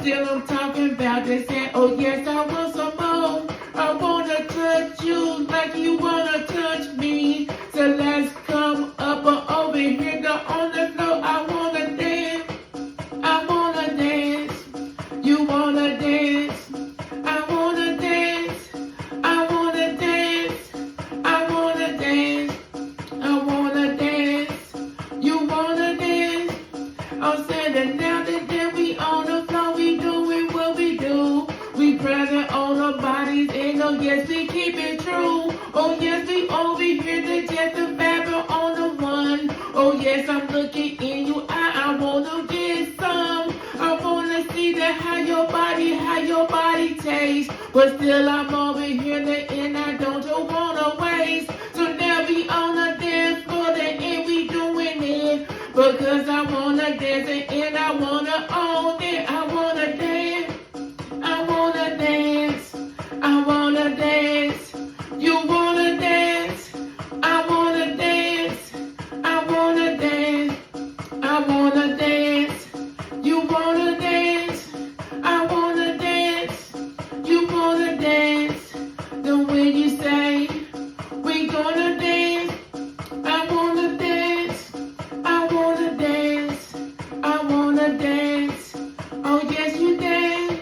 Still I'm talking about this and oh yes, I want some more. I wanna touch you like you wanna touch me. So let's come up or over here, go on the floor. I wanna dance. I wanna dance. You wanna dance. I wanna dance. I wanna dance. I wanna dance. I wanna dance. You wanna dance. I'm saying now that we on the floor, we doing what we do. We grabbing on our bodies and oh yes, we keep it true. Oh yes, we over here to just the fabric on the one. Oh yes, I'm looking in your eye. I wanna get some. I wanna see that how your body tastes. But still I'm over here and I don't wanna waste. So now we on the dance floor and we doing it. Because I wanna dance and I wanna own it. I wanna dance. I wanna dance. I wanna dance. You wanna dance. I wanna dance. I wanna dance. I wanna dance. You wanna dance. I wanna dance. You wanna dance. The way you say we gonna dance. I wanna dance. I wanna dance. I wanna dance. Oh yes, you dance.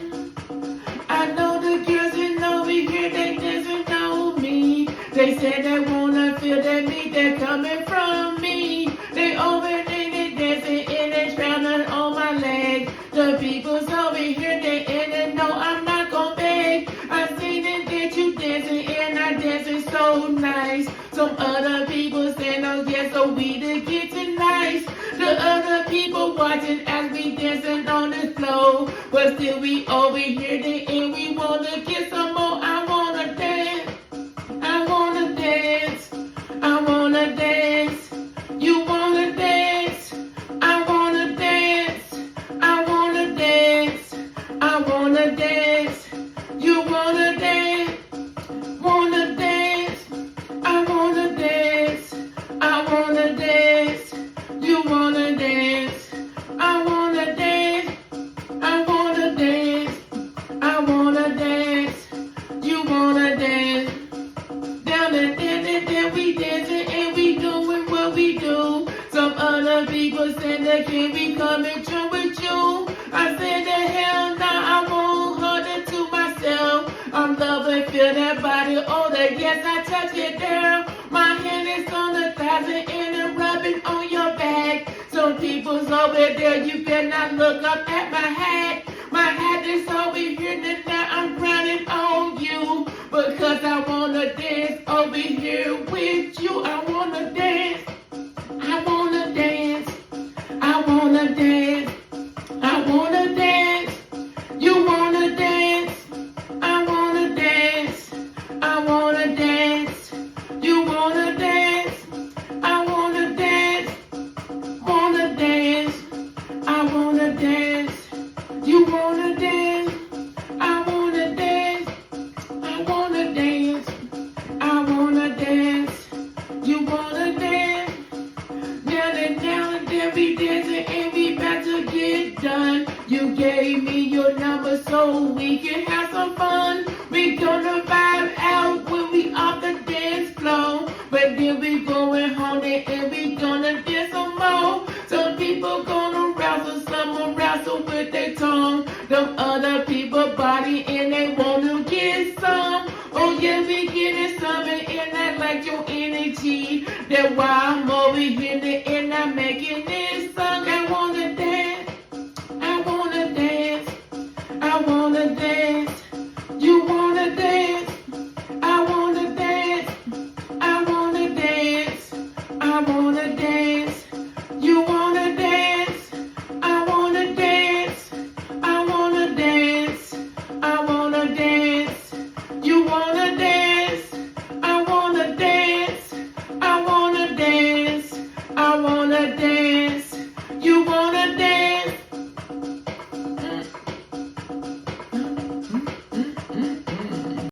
I know the girls in over here, they doesn't know me. They say they wanna feel that beat that coming from me. They over there, they dancing and they drowning on my leg. The people's over here, they know I'm not gon' beg. I seen it that you dancing and I dancing so nice. Some other people saying, oh yes, so we the getting nice. The other people watching as we dancing on the floor. But still we over here and we wanna get some more. I wanna dance. I wanna dance. I wanna dance. You wanna dance. I wanna dance. I wanna dance. I wanna dance. You wanna dance. Wanna dance. I wanna dance. I wanna dance. You wanna dance. I wanna dance. I wanna dance. I wanna dance. You wanna dance. Down and then we dancing and we doing what we do. Some other people say that can't be coming true with you. I said the hell no, I won't hold it to myself. I'm loving, feel that body, oh that yes, I touch it, girl. My hand is on the thousand and I'm rubbing on your back. Some people's over there, you cannot look up at my hat. My hat is over here, and now I'm grinding on you. Because I wanna dance over here with you. I wanna dance. I wanna dance. I wanna dance. I wanna dance. You wanna dance. I wanna dance. I wanna dance. You wanna dance. I wanna dance. Wanna dance. I wanna dance. You wanna dance. I wanna dance. I wanna dance. I wanna dance. You wanna dance. Down and then we dancing and we about to get done. You gave me your number so we can have some fun. We gonna vibe out when we off the dance floor. But then we going home and we gonna dance some more. Some people gonna wrestle, some will wrestle with their tongue. Them other people body and they wanna get some. Oh yeah, we getting something and I like your energy. That's why I'm over here and I'm making this song. I wanna dance. I wanna dance. I wanna dance. You wanna dance. I wanna dance. I wanna dance. I wanna dance. You wanna dance. I wanna dance. I wanna dance. I wanna dance. You wanna